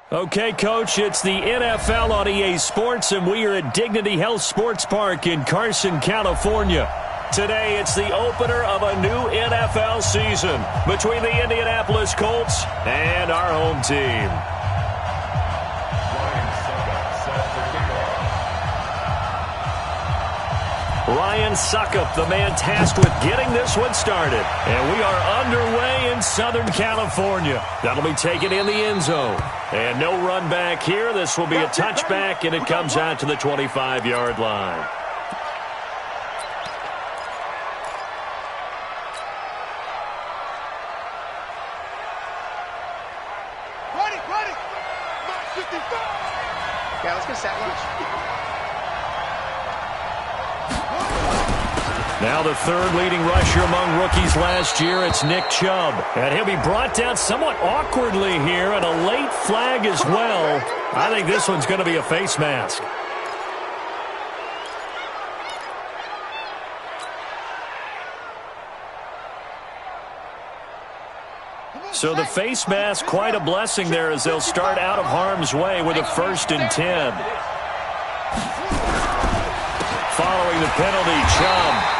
Okay, Coach, it's the NFL on EA Sports, and we are at Dignity Health Sports Park in Carson, California. Today, it's the opener of a new NFL season between the Indianapolis Colts and our home team. Ryan Suckup, the man tasked with getting this one started. And we are underway in Southern California. That'll be taken in the end zone. And no run back here. This will be a touchback, and it comes out to the 25-yard line. Ready. Mark 55. Yeah, let's get set lunch. Now the third leading rusher among rookies last year, it's Nick Chubb. And he'll be brought down somewhat awkwardly here, and a late flag as well. I think this one's going to be a face mask. So the face mask, quite a blessing there as they'll start out of harm's way with a 1st and 10. Following the penalty, Chubb.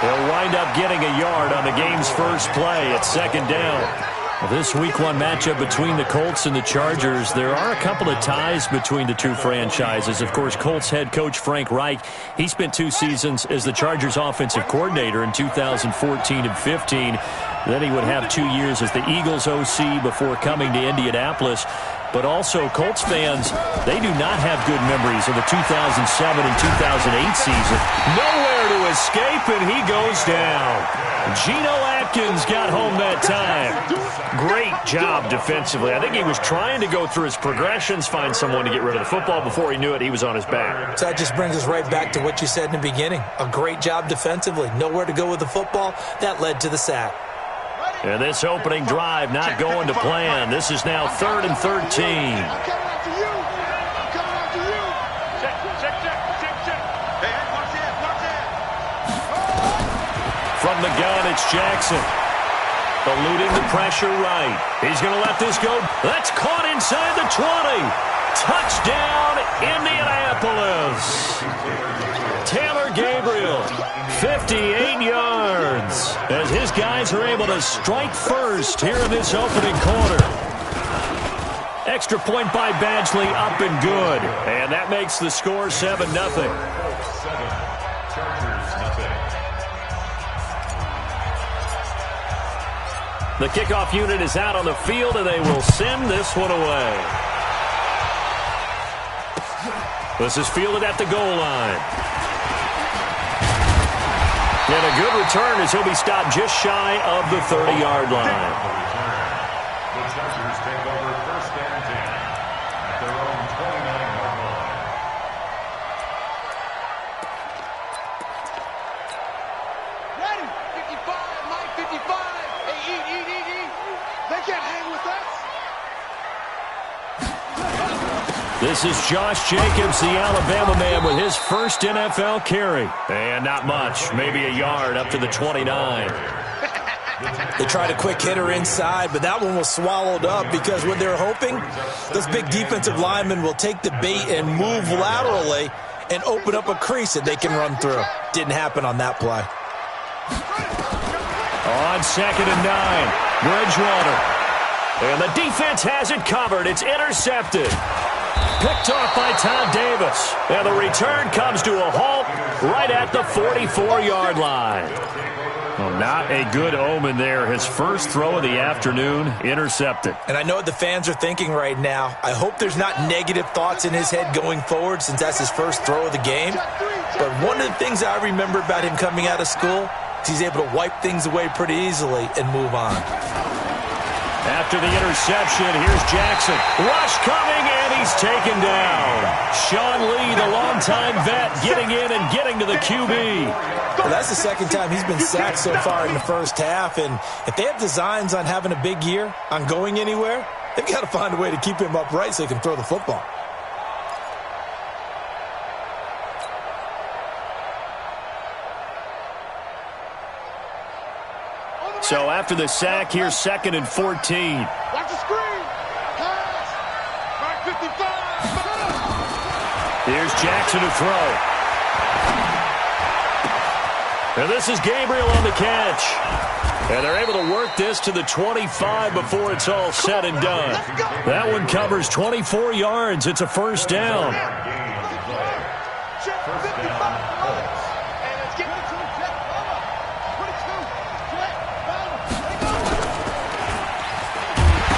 He'll wind up getting a yard on the game's first play at 2nd down. This Week 1 matchup between the Colts and the Chargers, there are a couple of ties between the two franchises. Of course, Colts head coach Frank Reich, he spent 2 seasons as the Chargers offensive coordinator in 2014 and 15. Then he would have 2 years as the Eagles OC before coming to Indianapolis. But also, Colts fans, they do not have good memories of the 2007 and 2008 season. Nowhere to escape, and he goes down. Geno Atkins got home that time. Great job defensively. I think he was trying to go through his progressions, find someone to get rid of the football. Before he knew it, he was on his back. So that just brings us right back to what you said in the beginning. A great job defensively. Nowhere to go with the football. That led to the sack. And this opening drive not going to plan. This is now 3rd and 13. I'm coming after you. Check. Hey, watch that. From the gun, it's Jackson. Eluding the pressure right. He's going to let this go. That's caught inside the 20. Touchdown, Indianapolis. Taylor Gabriel, 58 yards, as his guys are able to strike first here in this opening quarter. Extra point by Badgley, up and good. And that makes the score 7-0. The kickoff unit is out on the field, and they will send this one away. This is fielded at the goal line. And a good return as he'll be stopped just shy of the 30-yard line. The Chargers take over 1st and 10 at their own 29-yard line. Ready. 55, Mike 55. Hey, eat. They can't hang with us. This is Josh Jacobs, the Alabama man, with his first NFL carry. And not much, maybe a yard up to the 29. They tried a quick hitter inside, but that one was swallowed up because what they're hoping, those big defensive linemen will take the bait and move laterally and open up a crease that they can run through. Didn't happen on that play. On 2nd and 9, Bridgewater. And the defense has it covered. It's intercepted. Picked off by Todd Davis. And the return comes to a halt right at the 44-yard line. Well, not a good omen there. His first throw of the afternoon, intercepted. And I know what the fans are thinking right now. I hope there's not negative thoughts in his head going forward since that's his first throw of the game. But one of the things I remember about him coming out of school is he's able to wipe things away pretty easily and move on. After the interception, here's Jackson. Rush coming, and he's taken down. Sean Lee, the longtime vet, getting in and getting to the QB. Well, that's the second time he's been sacked so far in the first half, and if they have designs on having a big year, on going anywhere, they've got to find a way to keep him upright so he can throw the football. So after the sack, here's 2nd and 14. Watch the screen. Pass. Here's Jackson to throw. And this is Gabriel on the catch. And they're able to work this to the 25 before it's all said and done. That one covers 24 yards. It's a first down.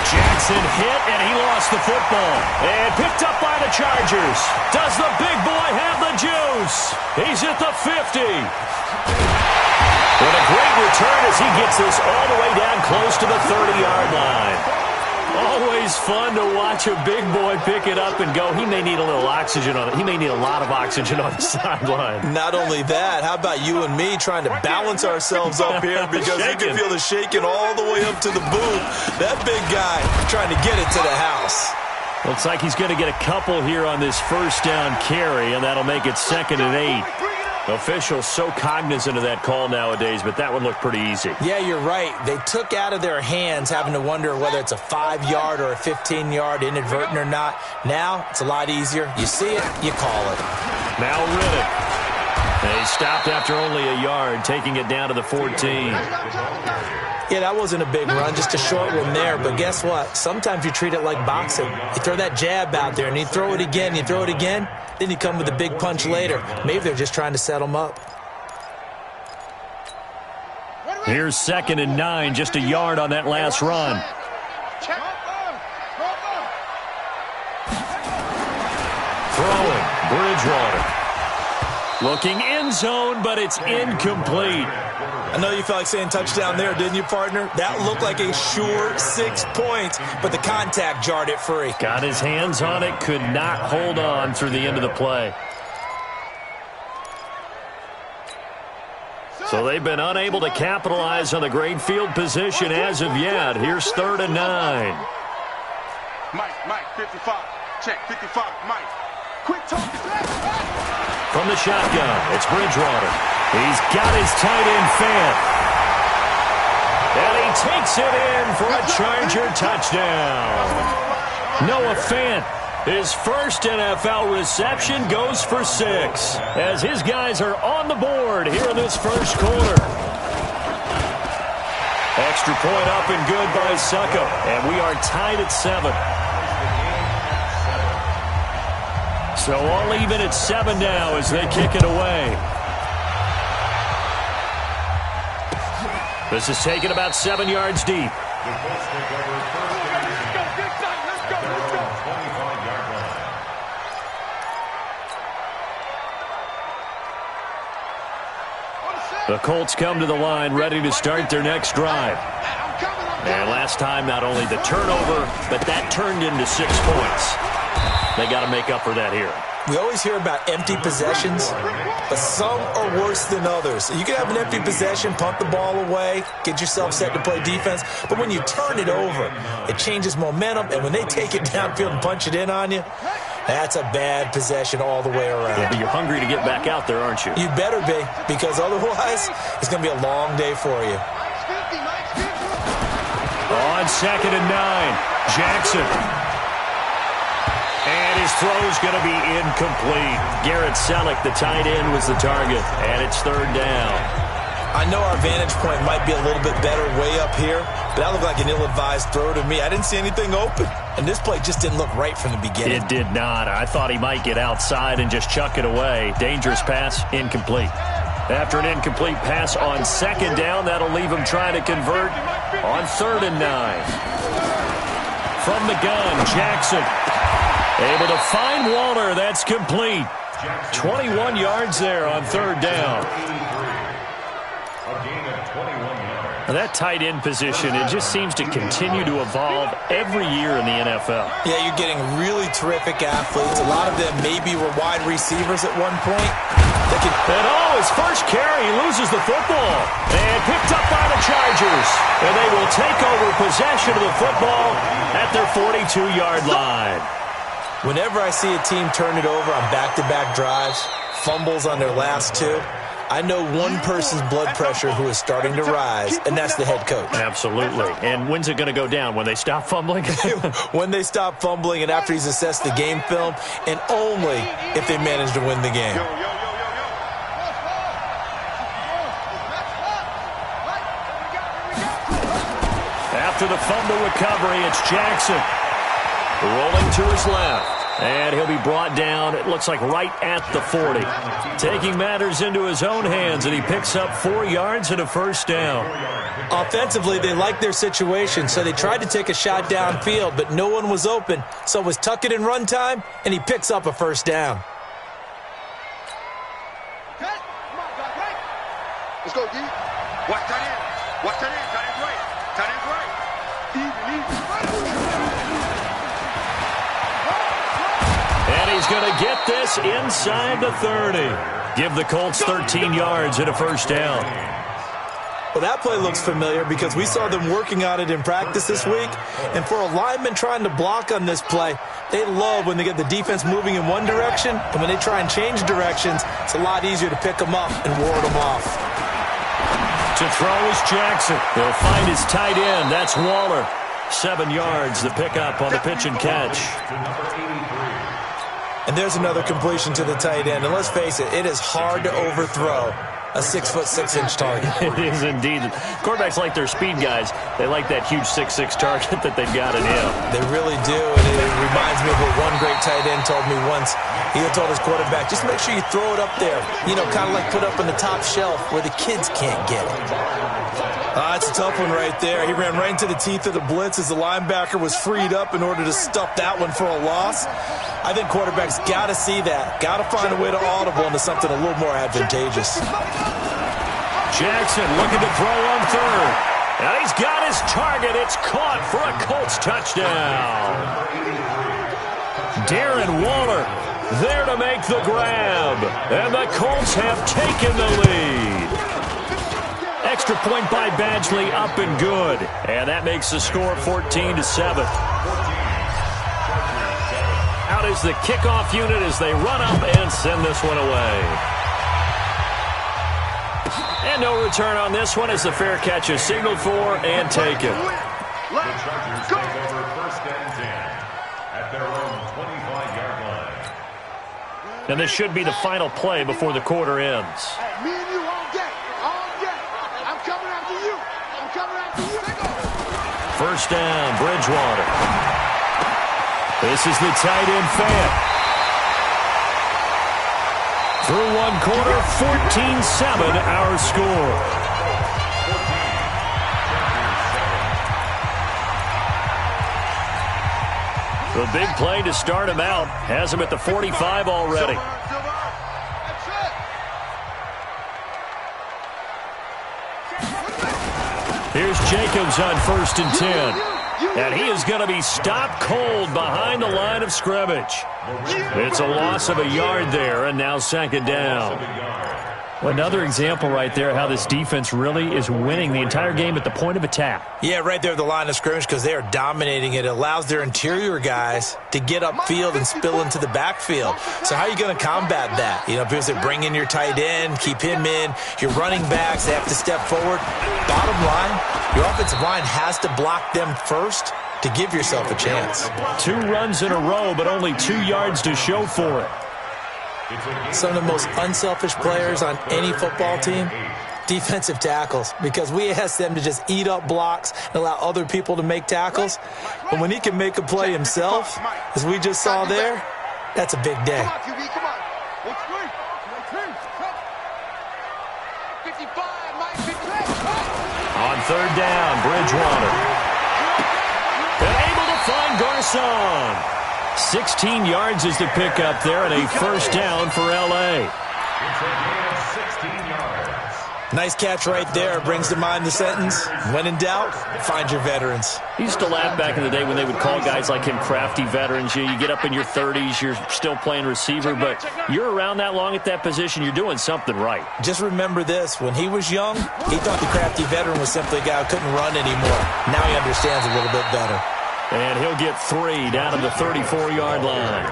Jackson hit, and he lost the football. And picked up by the Chargers. Does the big boy have the juice? He's at the 50. What a great return as he gets this all the way down close to the 30-yard line. Always fun to watch a big boy pick it up and go. He may need a little oxygen on it. He may need a lot of oxygen on the sideline. Not only that, how about you and me trying to balance ourselves up here because you can feel the shaking all the way up to the booth. That big guy trying to get it to the house. Looks like he's going to get a couple here on this first down carry, and that'll make it 2nd and 8. Officials so cognizant of that call nowadays, but that one looked pretty easy. Yeah, you're right. They took out of their hands having to wonder whether it's a 5-yard or a 15-yard, inadvertent or not. Now, it's a lot easier. You see it, you call it. Now Riddick. They stopped after only a yard, taking it down to the 14. Yeah, that wasn't a big run, just a short one there. But guess what? Sometimes you treat it like boxing. You throw that jab out there, and you throw it again, then you come with a big punch later. Maybe they're just trying to set them up. Here's 2nd and 9, just a yard on that last run. Throwing, Bridgewater. Looking end zone, but it's incomplete. I know you felt like saying touchdown there, didn't you, partner? That looked like a sure 6 points, but the contact jarred it free. Got his hands on it, could not hold on through the end of the play. So they've been unable to capitalize on the great field position as of yet. Here's 3rd and 9. Mike, 55. Check, 55, Mike. Quick talk. From the shotgun, it's Bridgewater. He's got his tight end Fant. And he takes it in for a Charger touchdown. Noah Fant, his first NFL reception, goes for 6 as his guys are on the board here in this first quarter. Extra point up and good by Suckup. And we are tied at 7. So all even at 7 now as they kick it away. This is taken about 7 yards deep. The Colts come to the line ready to start their next drive. And last time, not only the turnover, but that turned into 6 points. They got to make up for that here. We always hear about empty possessions, but some are worse than others. You can have an empty possession, punt the ball away, get yourself set to play defense, but when you turn it over, it changes momentum, and when they take it downfield and punch it in on you, that's a bad possession all the way around. Yeah, but you're hungry to get back out there, aren't you? You better be, because otherwise, it's going to be a long day for you. On 2nd and 9, Jackson. And his throw's going to be incomplete. Garrett Selleck, the tight end, was the target. And it's 3rd down. I know our vantage point might be a little bit better way up here, but that looked like an ill-advised throw to me. I didn't see anything open. And this play just didn't look right from the beginning. It did not. I thought he might get outside and just chuck it away. Dangerous pass, incomplete. After an incomplete pass on 2nd down, that'll leave him trying to convert on 3rd and 9. From the gun, Jackson. Able to find Waller. That's complete. 21 yards there on 3rd down. That tight end position, it just seems to continue to evolve every year in the NFL. Yeah, you're getting really terrific athletes. A lot of them maybe were wide receivers at one point. His first carry, he loses the football. And picked up by the Chargers. And they will take over possession of the football at their 42-yard line. Whenever I see a team turn it over on back-to-back drives, fumbles on their last 2, I know one person's blood pressure who is starting to rise, and that's the head coach. Absolutely. And when's it going to go down? When they stop fumbling? When they stop fumbling and after he's assessed the game film, and only if they manage to win the game. After the fumble recovery, it's Jackson. Rolling to his left. And he'll be brought down, it looks like right at the 40. Taking matters into his own hands, and he picks up 4 yards and a first down. Offensively, they liked their situation, so they tried to take a shot downfield, but no one was open. So it was tuck it in run time, and he picks up a first down. Let's go, D. Watch that in. Watch that in. Tight end's right. Tight end's right. Easy. And he's going to get this inside the 30. Give the Colts 13 yards and a first down. Well, that play looks familiar because we saw them working on it in practice this week. And for a lineman trying to block on this play, they love when they get the defense moving in one direction. And when they try and change directions, it's a lot easier to pick them up and ward them off. To throw is Jackson. He'll find his tight end. That's Waller. 7 yards, the pickup on the pitch and catch. And there's another completion to the tight end. And let's face it, it is hard to overthrow a 6'6" target. It is indeed. Quarterbacks like their speed guys. They like that huge 6'6" target that they've got in him. They really do, and it reminds me of what one great tight end told me once. He had told his quarterback, just make sure you throw it up there. You know, kind of like put up on the top shelf where the kids can't get it. That's a tough one right there. He ran right into the teeth of the blitz as the linebacker was freed up in order to stuff that one for a loss. I think quarterbacks got to see that. Got to find a way to audible into something a little more advantageous. Jackson looking to throw on third. And he's got his target. It's caught for a Colts touchdown. Darren Waller there to make the grab. And the Colts have taken the lead. Extra point by Badgley, up and good. And that makes the score 14-7. Out is the kickoff unit as they run up and send this one away. And no return on this one as the fair catch is signaled for and taken. The Chargers take over 1st and 10 at their own 25-yard line. And this should be the final play before the quarter ends. Me and you all day. All day. I'm coming after you. I'm coming after you. First down, Bridgewater. This is the tight end fan. Through one quarter, 14-7 our score. The big play to start him out. Has him at the 45 already. Here's Jacobs on 1st and 10. And he is going to be stopped cold behind the line of scrimmage. It's a loss of a yard there, and now 2nd down. Well, another example right there how this defense really is winning the entire game at the point of attack. Yeah, right there at the line of scrimmage because they are dominating it. It allows their interior guys to get upfield and spill into the backfield. So how are you going to combat that? You know, because they bring in your tight end, keep him in. Your running backs, they have to step forward. Bottom line, your offensive line has to block them first to give yourself a chance. 2 runs in a row, but only 2 yards to show for it. Some of the most unselfish players on any football team, defensive tackles, because we ask them to just eat up blocks and allow other people to make tackles. But when he can make a play himself, as we just saw there, that's a big day. Come on, QB, come on. What's good? On 3rd down, Bridgewater. And able to find Garcon. 16 yards is the pickup there, and a first down for L.A. It's a gain of 16 yards. Nice catch right there. Brings to mind the sentence, when in doubt, find your veterans. He used to laugh back in the day when they would call guys like him crafty veterans. You get up in your 30s, you're still playing receiver, but you're around that long at that position, you're doing something right. Just remember this. When he was young, he thought the crafty veteran was simply a guy who couldn't run anymore. Now he understands a little bit better. And he'll get 3 down to the 34-yard line.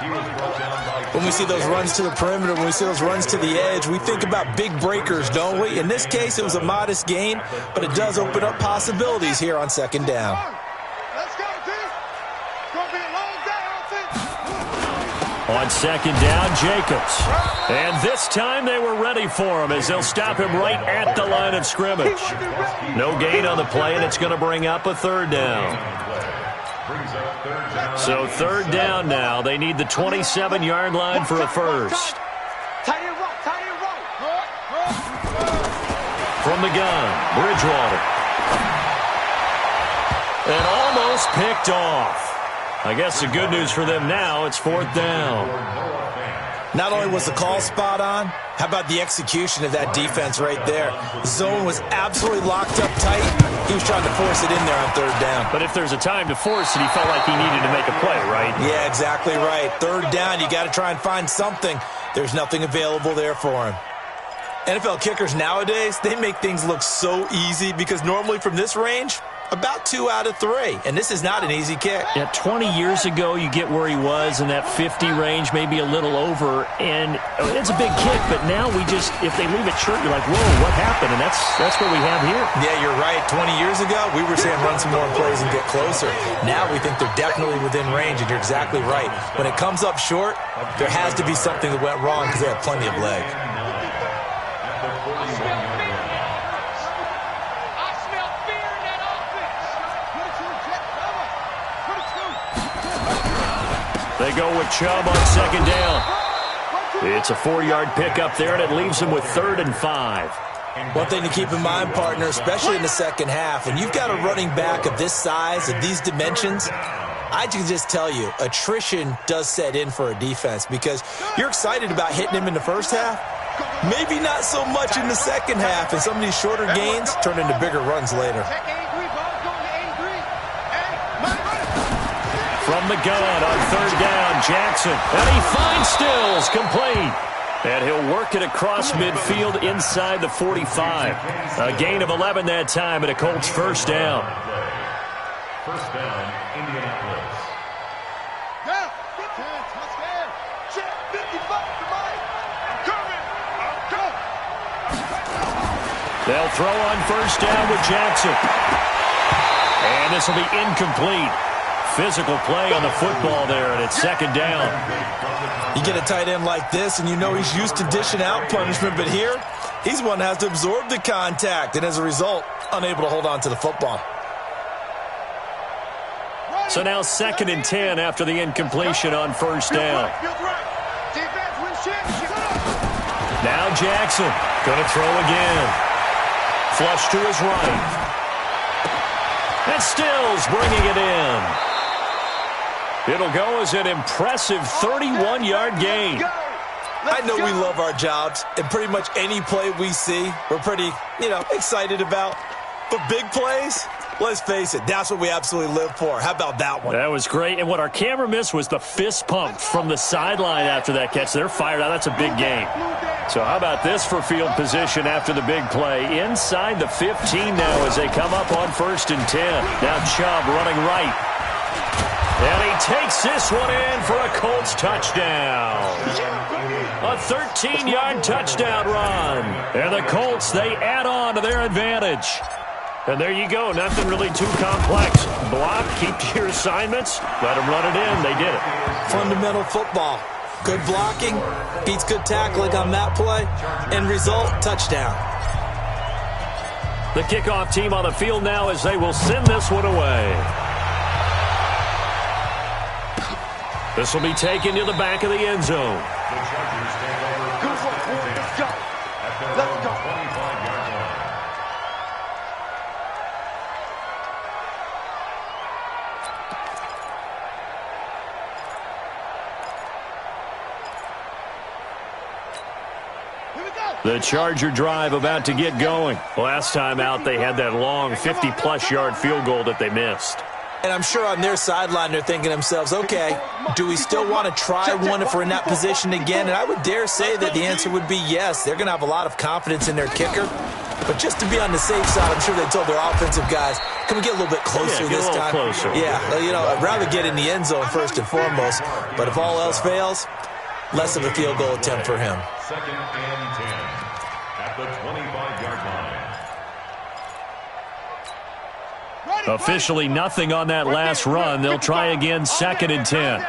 When we see those runs to the perimeter, when we see those runs to the edge, we think about big breakers, don't we? In this case, it was a modest gain, but it does open up possibilities here on second down. Let's go, team. It's going to be a long day, offense. On second down, Jacobs. And this time they were ready for him as they'll stop him right at the line of scrimmage. No gain on the play, and it's going to bring up a third down. So third down now. They need the 27-yard line for a first. From the gun, Bridgewater. And almost picked off. I guess the good news for them now, it's fourth down. Not only was the call spot on, how about the execution of that defense right there? Zone was absolutely locked up tight. He was trying to force it in there on third down. But if there's a time to force it, he felt like he needed to make a play, right? Yeah, exactly right. Third down, you got to try and find something. There's nothing available there for him. NFL kickers nowadays, they make things look so easy because normally from this range, about 2 out of 3. And this is not an easy kick. Yeah, 20 years ago, you get where he was in that 50 range, maybe a little over. And it's a big kick, but now we just, if they leave it short, you're like, whoa, what happened? And that's what we have here. Yeah, you're right. 20 years ago, we were saying run some more plays and get closer. Now we think they're definitely within range, and you're exactly right. When it comes up short, there has to be something that went wrong because they have plenty of leg. They go with Chubb on second down. It's a 4-yard pickup there, and it leaves them with 3rd and 5. One thing to keep in mind, partner, especially in the second half, when you've got a running back of this size, of these dimensions, I can just tell you, attrition does set in for a defense because you're excited about hitting him in the first half, maybe not so much in the second half, and some of these shorter gains turn into bigger runs later. From the gun on third down, Jackson. And he finds Stills, complete. And he'll work it across midfield inside the 45. A gain of 11 that time, and a Colts first down. First down, Indianapolis. They'll throw on first down with Jackson. And this will be incomplete. Physical play on the football there, and it's second down. You get a tight end like this, and you know he's used to dishing out punishment, but here, he's one that has to absorb the contact, and as a result, unable to hold on to the football. So now 2nd and 10 after the incompletion on first down. Now Jackson going to throw again. Flush to his right. And Stills bringing it in. It'll go as an impressive 31-yard gain. I know we love our jobs, and pretty much any play we see, we're pretty, excited about. But big plays, let's face it, that's what we absolutely live for. How about that one? That was great. And what our camera missed was the fist pump from the sideline after that catch. They're fired out. That's a big gain. So how about this for field position after the big play? Inside the 15 now as they come up on 1st and 10. Now Chubb running right. And he takes this one in for a Colts touchdown. A 13-yard touchdown run. And the Colts, they add on to their advantage. And there you go. Nothing really too complex. Block, keep to your assignments, let them run it in. They did it. Fundamental football. Good blocking, beats good tackling on that play. End result, touchdown. The kickoff team on the field now as they will send this one away. This will be taken to the back of the end zone. The Chargers take over first and 10 at their own 25-yard line. The Charger drive about to get going. Last time out, they had that long 50-plus yard field goal that they missed. And I'm sure on their sideline they're thinking to themselves, okay, do we still want to try one if we're in that position again? And I would dare say that the answer would be yes. They're going to have a lot of confidence in their kicker. But just to be on the safe side, I'm sure they told their offensive guys, can we get a little bit closer this time? Closer. Yeah, you know, I'd rather get in the end zone first and foremost. But if all else fails, less of a field goal attempt for him. 2nd and 10 at the 25-yard line. Officially nothing on that last run. They'll try again, 2nd and 10.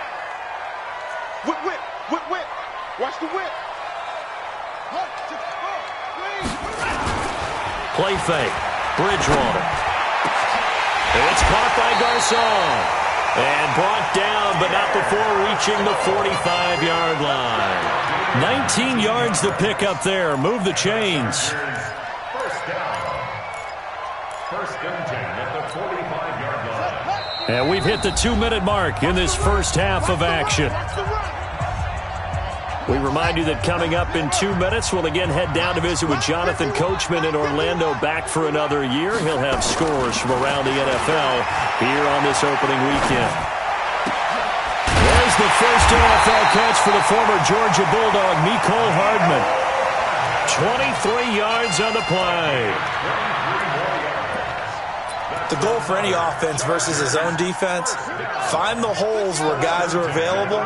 Whip, whip, whip, whip. Watch the whip. Play fake. Bridgewater. It's caught by Garcon. And brought down, but not before reaching the 45-yard line. 19 yards to pick up there. Move the chains. First down. 1st and 10 at the 45-yard line. And we've hit the 2-minute mark in this first half of action. We remind you that coming up in 2 minutes, we'll again head down to visit with Jonathan Coachman in Orlando, back for another year. He'll have scores from around the NFL here on this opening weekend. There's the first NFL catch for the former Georgia Bulldog, Mecole Hardman. 23 yards on the play. The goal for any offense versus his own defense, find the holes where guys are available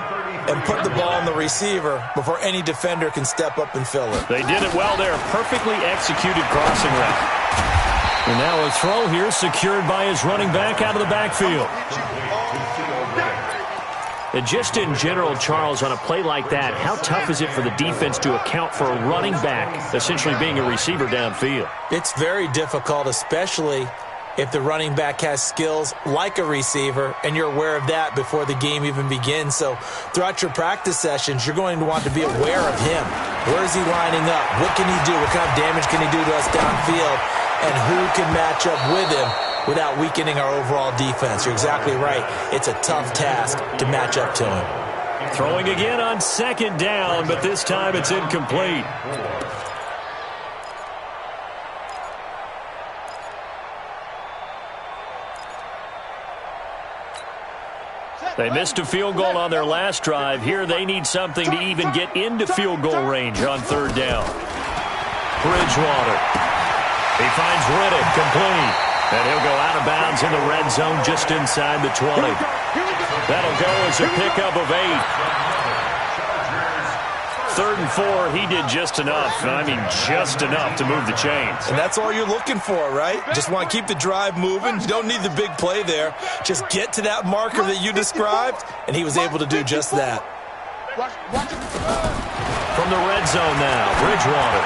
and put the ball on the receiver before any defender can step up and fill it. They did it well there. Perfectly executed crossing route. And now a throw here secured by his running back out of the backfield. And just in general, Charles, on a play like that, how tough is it for the defense to account for a running back essentially being a receiver downfield? It's very difficult, especially if the running back has skills like a receiver, and you're aware of that before the game even begins. So throughout your practice sessions, you're going to want to be aware of him. Where is he lining up? What can he do? What kind of damage can he do to us downfield? And who can match up with him without weakening our overall defense? You're exactly right. It's a tough task to match up to him. Throwing again on 2nd down, but this time it's incomplete. They missed a field goal on their last drive. Here they need something to even get into field goal range on 3rd down. Bridgewater. He finds Riddick, complete. And he'll go out of bounds in the red zone just inside the 20. That'll go as a pickup of 8. 3rd and 4, he did just enough. I mean, just enough to move the chains. And that's all you're looking for, right? Just want to keep the drive moving. You don't need the big play there. Just get to that marker that you described, and he was able to do just that. From the red zone now, Bridgewater.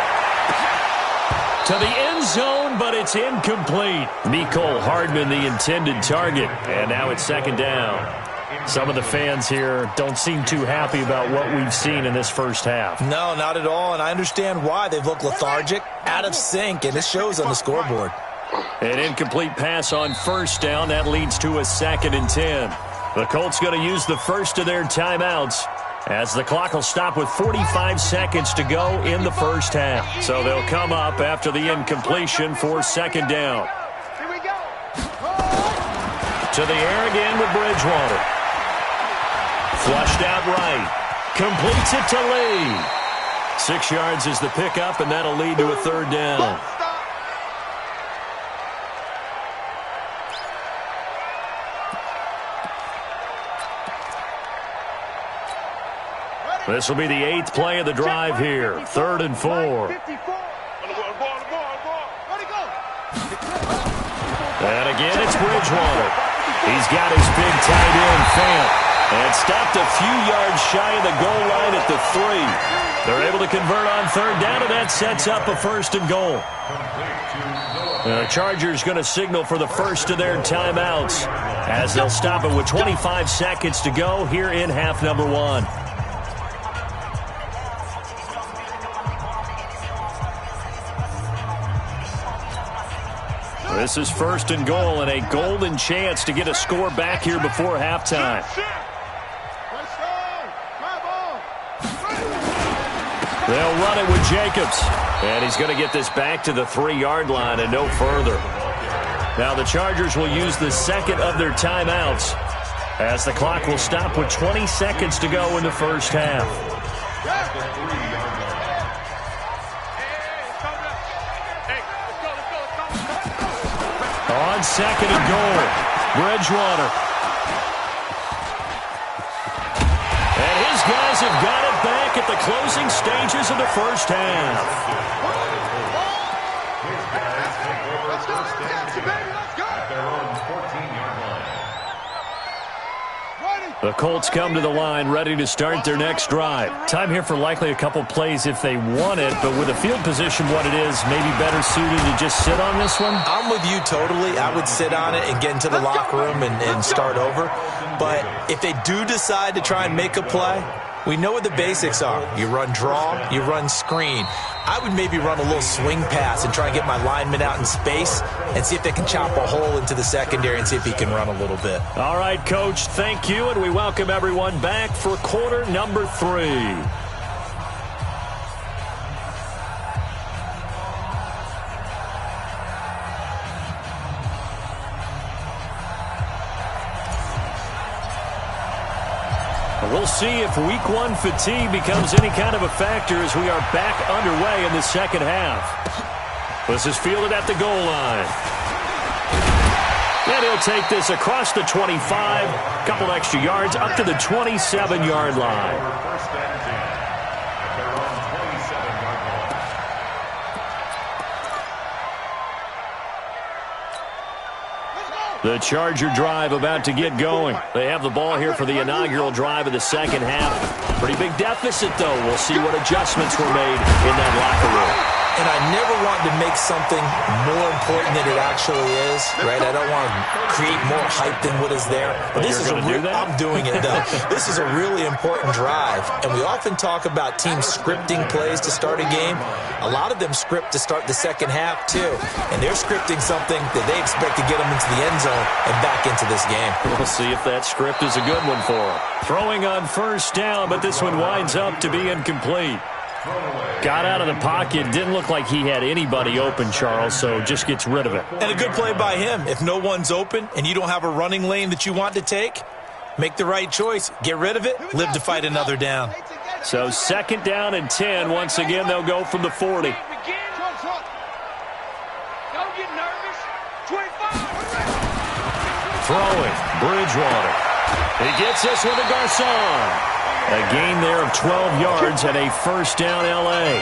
To the end zone, but it's incomplete. Mecole Hardman, the intended target. And now it's 2nd down. Some of the fans here don't seem too happy about what we've seen in this first half. No, not at all, and I understand why. They've looked lethargic, out of sync, and it shows on the scoreboard. An incomplete pass on 1st down. That leads to a 2nd and 10. The Colts going to use the first of their timeouts, as the clock will stop with 45 seconds to go in the first half. So they'll come up after the incompletion for 2nd down. To the air again with Bridgewater. Flushed out right. Completes it to Lee. 6 yards is the pickup, and that'll lead to a 3rd down. This will be the 8th play of the drive here. 3rd and 4. And again, it's Bridgewater. He's got his big tight end, Fant. And stopped a few yards shy of the goal line at the 3. They're able to convert on 3rd down, and that sets up a 1st and goal. The Chargers going to signal for the first of their timeouts, as they'll stop it with 25 seconds to go here in half number 1. This is 1st and goal, and a golden chance to get a score back here before halftime. They'll run it with Jacobs, and he's going to get this back to the 3-yard line and no further. Now the Chargers will use the 2nd of their timeouts, as the clock will stop with 20 seconds to go in the first half. on 2nd and goal. Bridgewater. And his guys have got it back at the closing stages of the first half. Let's go, baby, let's go. At their own 14-yard line. The Colts come to the line ready to start their next drive. Time here for likely a couple plays if they want it, but with the field position what it is, maybe better suited to just sit on this one? I'm with you totally. I would sit on it and get into the locker room and start over. But if they do decide to try and make a play, we know what the basics are. You run draw, you run screen. I would maybe run a little swing pass and try and get my lineman out in space and see if they can chop a hole into the secondary and see if he can run a little bit. All right, Coach, thank you, and we welcome everyone back for quarter number 3. We'll see if week 1 fatigue becomes any kind of a factor as we are back underway in the second half. This is fielded at the goal line. And he'll take this across the 25, a couple extra yards, up to the 27-yard line. First and 10 at their own 27-yard line. The Charger drive about to get going. They have the ball here for the inaugural drive of the second half. Pretty big deficit, though. We'll see what adjustments were made in that locker room. And I never want to make something more important than it actually is, right? I don't want to create more hype than what is there. But this is I'm doing it, though. This is a really important drive. And we often talk about teams scripting plays to start a game. A lot of them script to start the second half, too. And they're scripting something that they expect to get them into the end zone and back into this game. We'll see if that script is a good one for them. Throwing on first down, but this one winds up to be incomplete. Got out of the pocket. Didn't look like he had anybody open, Charles, so just gets rid of it. And a good play by him. If no one's open and you don't have a running lane that you want to take, make the right choice. Get rid of it. Live to fight another down. So 2nd down and 10. Once again, they'll go from the 40. Don't get nervous. 25. Throwing. Bridgewater. He gets this with a Garcon. A gain there of 12 yards and a first down L.A.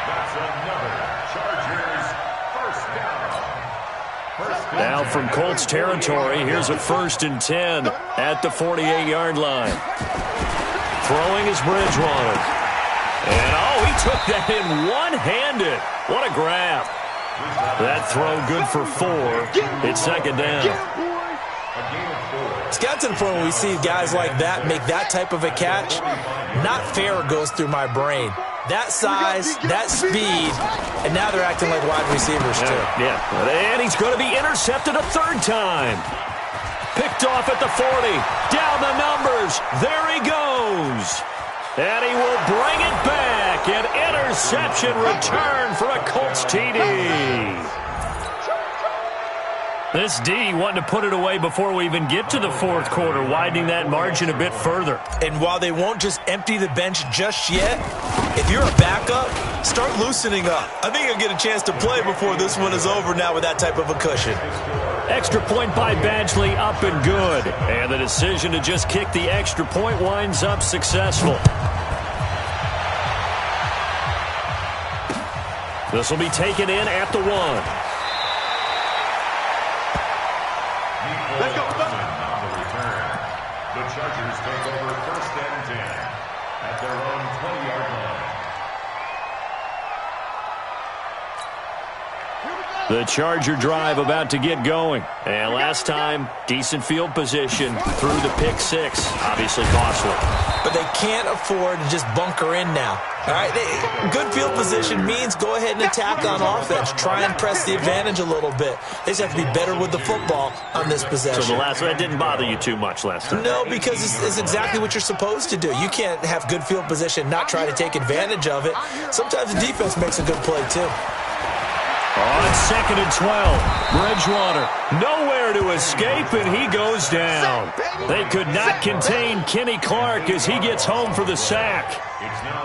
That's another Chargers first down. Now from Colts territory, here's a 1st and 10 at the 48-yard line. Throwing is Bridgewater. And, he took that in one-handed. What a grab. That throw good for 4. It's 2nd down. It's got to the point where we see guys like that make that type of a catch. Not fair goes through my brain. That size, that speed, and now they're acting like wide receivers too. Yeah, and he's going to be intercepted a 3rd time. Picked off at the 40. Down the numbers. There he goes. And he will bring it back. An interception return for a Colts TD. This D wanting to put it away before we even get to the 4th quarter, widening that margin a bit further. And while they won't just empty the bench just yet, if you're a backup, start loosening up. I think you'll get a chance to play before this one is over now with that type of a cushion. Extra point by Badgley, up and good. And the decision to just kick the extra point winds up successful. This will be taken in at the 1. Let's go. On the return, the Chargers take over 1st and 10 at their own 20-yard line. The Charger drive about to get going. And last time, decent field position through the pick 6. Obviously costly. But they can't afford to just bunker in now. All right, good field position means go ahead and attack on offense. Try and press the advantage a little bit. They just have to be better with the football on this possession. So the last one didn't bother you too much last time? No, because it's exactly what you're supposed to do. You can't have good field position, not try to take advantage of it. Sometimes the defense makes a good play, too. On 2nd and 12, Bridgewater nowhere to escape, and he goes down. They could not contain Kenny Clark as he gets home for the sack.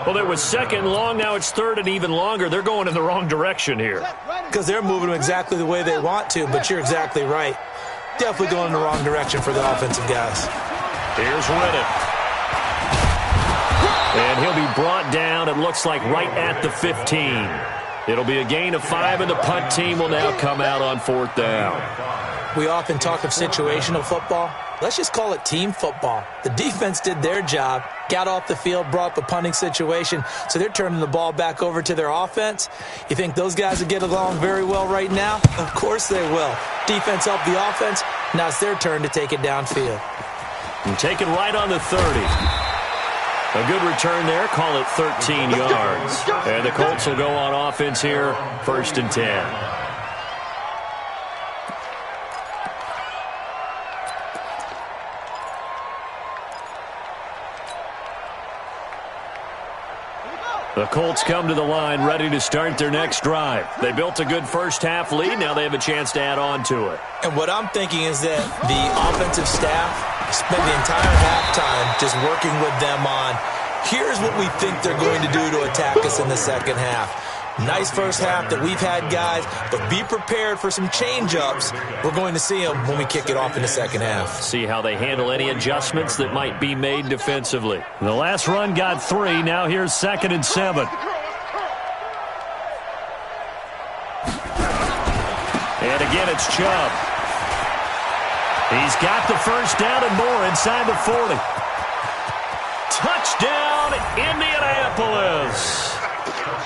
Well, it was 2nd and long. Now it's 3rd and even longer. They're going in the wrong direction here. Because they're moving them exactly the way they want to, but you're exactly right. Definitely going in the wrong direction for the offensive guys. Here's Reddick. And he'll be brought down, it looks like, right at the 15. It'll be a gain of 5, and the punt team will now come out on 4th down. We often talk of situational football. Let's just call it team football. The defense did their job, got off the field, brought up a punting situation, so they're turning the ball back over to their offense. You think those guys will get along very well right now? Of course they will. Defense helped the offense. Now it's their turn to take it downfield. And take it right on the 30. A good return there. Call it 13 yards. And the Colts will go on offense here, 1st and 10. The Colts come to the line ready to start their next drive. They built a good first-half lead. Now they have a chance to add on to it. And what I'm thinking is that the offensive staff spent the entire halftime just working with them on, here's what we think they're going to do to attack us in the second half. Nice first half that we've had, guys, but be prepared for some change-ups. We're going to see them when we kick it off in the second half. See how they handle any adjustments that might be made defensively. The last run got 3. Now here's 2nd and 7. And again, it's Chubb. He's got the first down and more inside the 40. Touchdown, Indianapolis.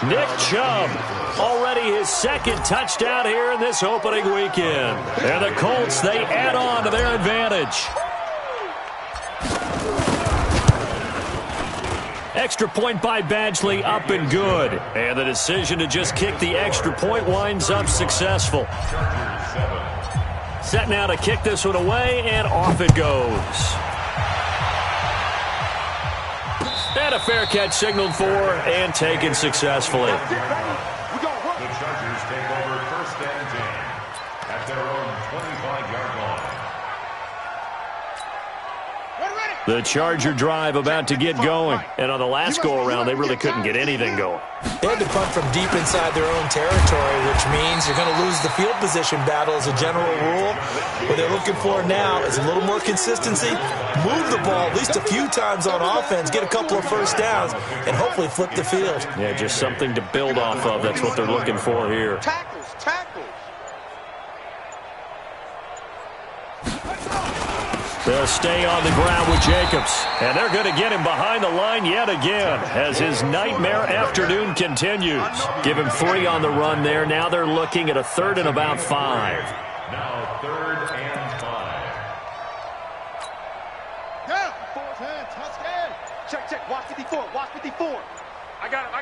Nick Chubb, already his 2nd touchdown here in this opening weekend. And the Colts, they add on to their advantage. Extra point by Badgley, up and good. And the decision to just kick the extra point winds up successful. Set now to kick this one away, and off it goes. And a fair catch signaled for and taken successfully. The Chargers take over 1st and 10 at their own 25-yard line. The Charger drive about to get going. And on the last go-around, they really couldn't get anything going. They had to punt from deep inside their own territory, which means you're going to lose the field position battle as a general rule. What they're looking for now is a little more consistency, move the ball at least a few times on offense, get a couple of first downs, and hopefully flip the field. Yeah, just something to build off of. That's what they're looking for here. Tackles. They'll stay on the ground with Jacobs. And they're going to get him behind the line yet again as his nightmare afternoon continues. Give him 3 on the run there. Now they're looking at a 3rd and about 5. Now 3rd and 5. Yeah, 4th and touchdown. Check. Watch 54. I got it.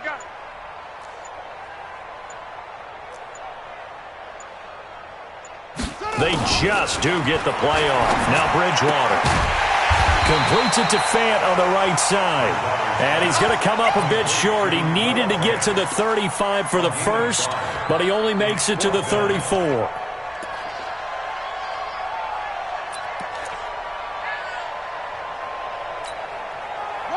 They just do get the play off. Now Bridgewater completes it to Fant on the right side. And he's going to come up a bit short. He needed to get to the 35 for the first, but he only makes it to the 34.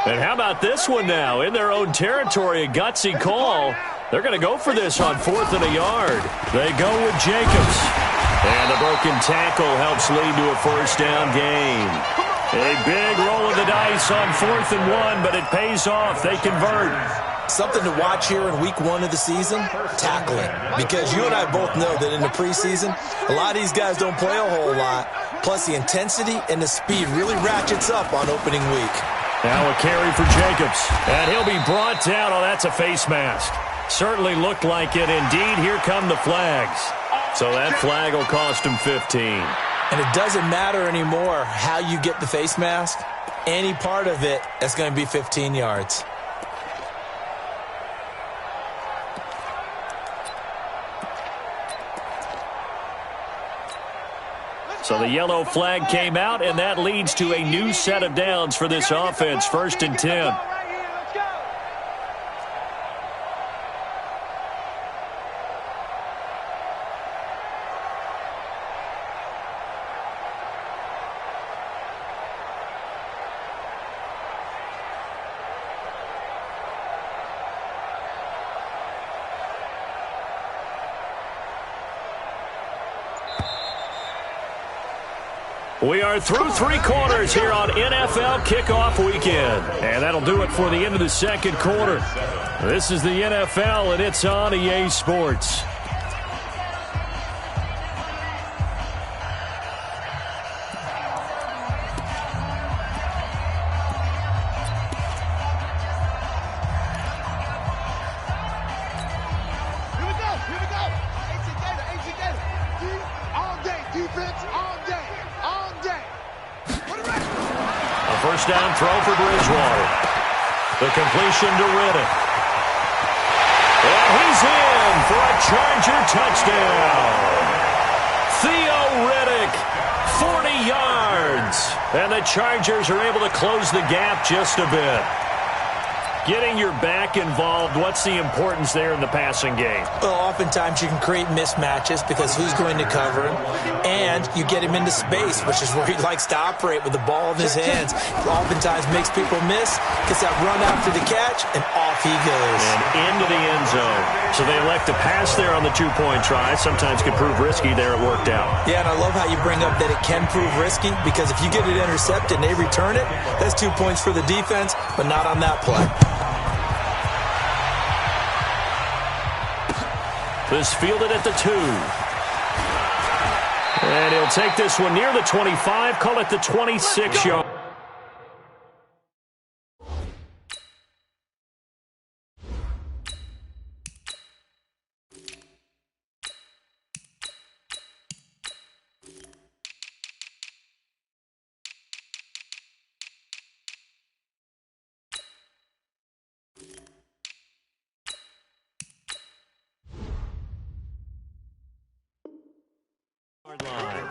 And how about this one now? In their own territory, a gutsy call. They're going to go for this on 4th and a yard. They go with Jacobs. And the broken tackle helps lead to a first down gain. A big roll of the dice on 4th and 1, but it pays off. They convert. Something to watch here in week 1 of the season, tackling. Because you and I both know that in the preseason, a lot of these guys don't play a whole lot. Plus the intensity and the speed really ratchets up on opening week. Now a carry for Jacobs. And he'll be brought down. Oh, that's a face mask. Certainly looked like it. Indeed, here come the flags. So that flag will cost him 15. And it doesn't matter anymore how you get the face mask. Any part of it, that's going to be 15 yards. So the yellow flag came out, and that leads to a new set of downs for this offense. 1st and 10. We are through three quarters here on NFL Kickoff Weekend. And that'll do it for the end of the second quarter. This is the NFL, and it's on EA Sports. First down throw for Bridgewater. The completion to Riddick. And he's in for a Charger touchdown. Theo Riddick, 40 yards. And the Chargers are able to close the gap just a bit. Getting your back involved, what's the importance there in the passing game? Well, oftentimes you can create mismatches because who's going to cover him, and you get him into space, which is where he likes to operate with the ball in his hands. Oftentimes makes people miss, gets that run after the catch, and off he goes. And into the end zone. So they elect to pass there on the two-point try. Sometimes can prove risky. There it worked out. Yeah, and I love how you bring up that it can prove risky, because if you get it intercepted and they return it, that's 2 points for the defense, but not on that play. This fielded at the 2. And he'll take this one near the 25, call it the 26-yard.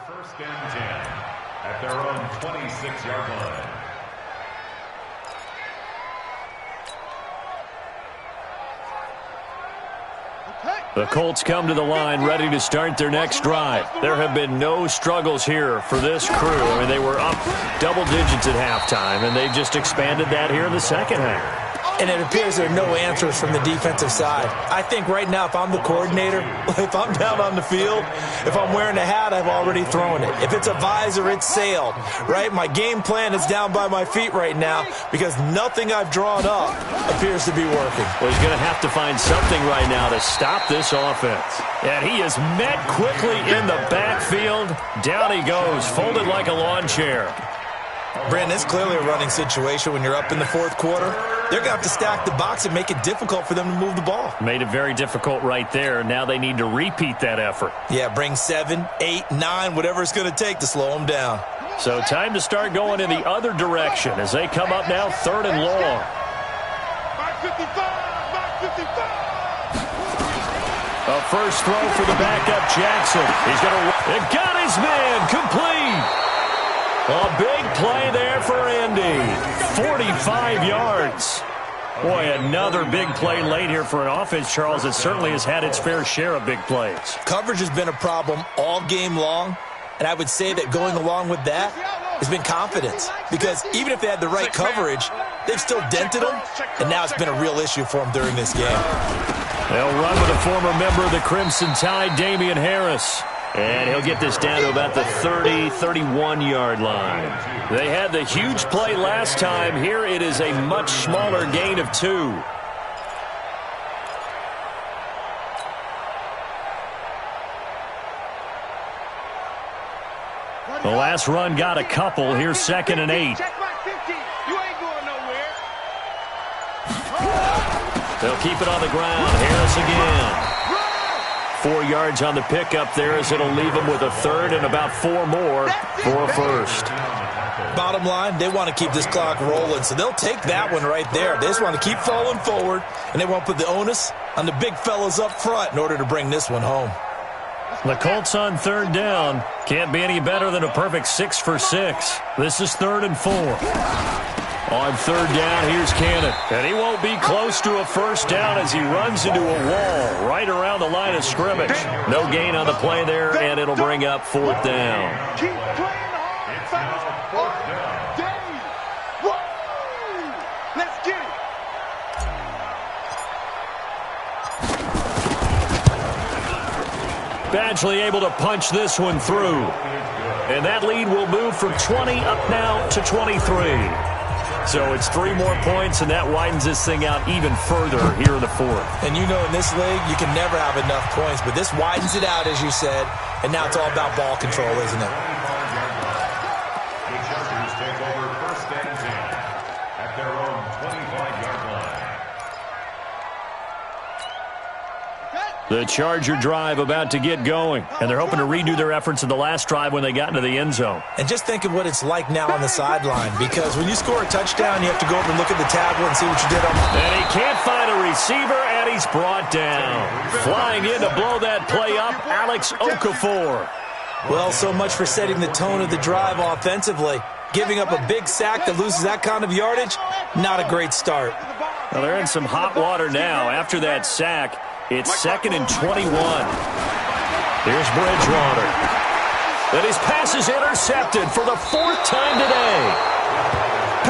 First and 10 at their own 26-yard line. The Colts come to the line ready to start their next drive. There have been no struggles here for this crew. I mean, they were up double digits at halftime, and they've just expanded that here in the second half. And it appears there are no answers from the defensive side. I think right now, if I'm the coordinator, if I'm down on the field, if I'm wearing a hat, I've already thrown it. If it's a visor, it's sailed, right? My game plan is down by my feet right now because nothing I've drawn up appears to be working. Well, he's going to have to find something right now to stop this offense. And he is met quickly in the backfield. Down he goes, folded like a lawn chair. Brandon, it's clearly a running situation when you're up in the fourth quarter. They're going to have to stack the box and make it difficult for them to move the ball. Made it very difficult right there. Now they need to repeat that effort. Yeah, bring 7, 8, 9, whatever it's going to take to slow them down. So time to start going in the other direction as they come up now third and long. Mark 55, Mark 55. A first throw for the backup Jackson. He's going to... It got his man complete. A big play there for Andy. 45 yards. Boy, another big play late here for an offense, Charles, that certainly has had its fair share of big plays. Coverage has been a problem all game long, and I would say that going along with that has been confidence. Because even if they had the right coverage, they've still dented them, and now it's been a real issue for them during this game. They'll run with a former member of the Crimson Tide, Damian Harris. And he'll get this down to about the 30, 31-yard line. They had the huge play last time. Here it is a much smaller gain of 2. The last run got a couple. Here's 2nd and 8. They'll keep it on the ground. Harris again. 4 yards on the pickup there as it'll leave them with a third and about 4 more for a first. Bottom line, they want to keep this clock rolling, so they'll take that one right there. They just want to keep falling forward, and they won't put the onus on the big fellas up front in order to bring this one home. The Colts on third down. Can't be any better than a perfect 6 for 6. This is 3rd and 4. On third down, here's Cannon. And he won't be close to a first down as he runs into a wall right around the line of scrimmage. No gain on the play there, and it'll bring up 4th down. Keep playing hard, all day. Woo! Let's get it. Badgley able to punch this one through. And that lead will move from 20 up now to 23. So it's 3 more points, and that widens this thing out even further here in the fourth. And you know, in this league, you can never have enough points, but this widens it out, as you said, and now it's all about ball control, isn't it? The Chargers take over first and 10 at their own 25-yard line. The Charger drive about to get going, and they're hoping to redo their efforts in the last drive when they got into the end zone. And just think of what it's like now on the sideline, because when you score a touchdown, you have to go over and look at the tablet and see what you did on the... And he can't find a receiver, and he's brought down. Flying in to blow that play up, Alex Okafor. Well, so much for setting the tone of the drive offensively. Giving up a big sack that loses that kind of yardage, not a great start. Well, they're in some hot water now. After that sack, it's 2nd and 21. Here's Bridgewater. And his pass is intercepted for the 4th time today.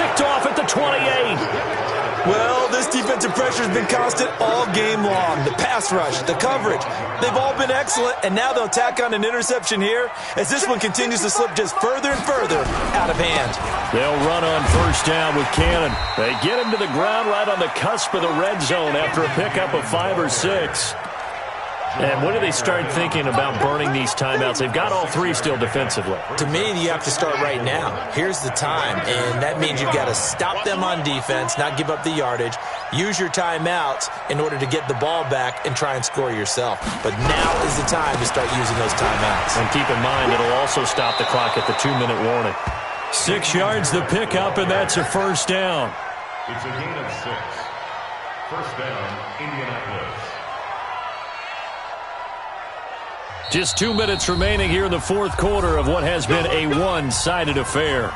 Picked off at the 28. Well, this defensive pressure has been constant all game long. The pass rush, the coverage, they've all been excellent, and now they'll tack on an interception here as this one continues to slip just further and further out of hand. They'll run on first down with Cannon. They get him to the ground right on the cusp of the red zone after a pickup of 5 or 6. And when do they start thinking about burning these timeouts? They've got all 3 still defensively. To me, you have to start right now. Here's the time, and that means you've got to stop them on defense, not give up the yardage, use your timeouts in order to get the ball back and try and score yourself. But now is the time to start using those timeouts. And keep in mind, it'll also stop the clock at the 2-minute warning. 6 yards the pickup, and that's a first down. It's a gain of 6. First down, Indianapolis. Just 2 minutes remaining here in the fourth quarter of what has been a one-sided affair.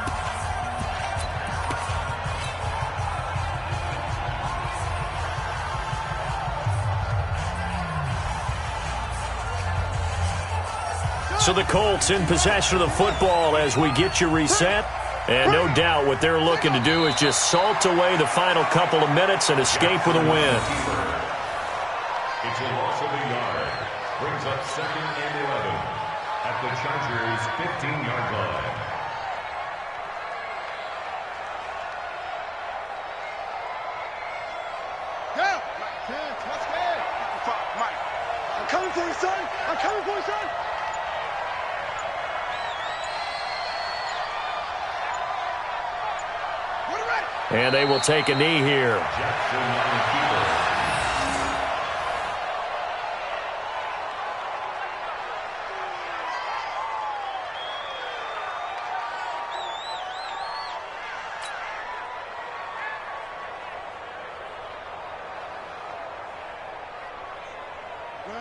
So the Colts in possession of the football as we get you reset. And no doubt what they're looking to do is just salt away the final couple of minutes and escape with a win. It's a loss of a yard. Brings up 2nd and 11 at the Chargers' 15-yard line. Go! Let's go! Mike, I'm coming for you, son! I'm coming for you, son! And they will take a knee here. Jackson on keeper.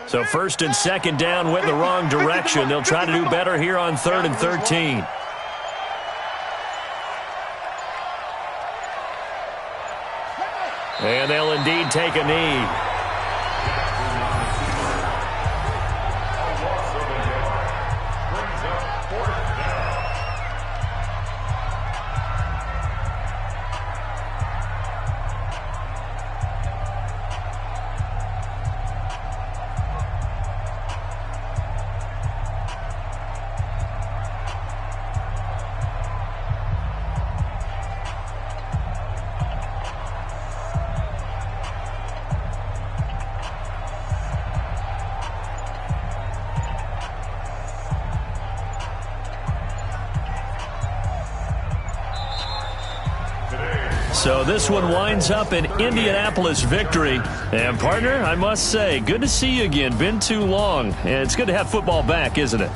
So 1st and 2nd down went in the wrong direction. They'll try to do better here on 3rd and 13. And they'll indeed take a knee. So this one winds up an Indianapolis victory. And, partner, I must say, good to see you again. Been too long. And it's good to have football back, isn't it?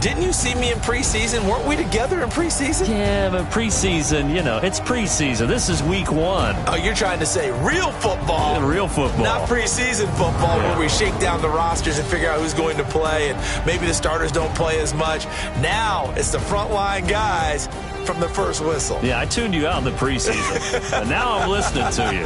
Didn't you see me in preseason? Weren't we together in preseason? Yeah, but preseason, you know, it's preseason. This is week 1. Oh, you're trying to say real football. Yeah, real football. Not preseason football where we shake down the rosters and figure out who's going to play and maybe the starters don't play as much. Now it's the frontline guys from the first whistle. Yeah, I tuned you out in the preseason. But now I'm listening to you.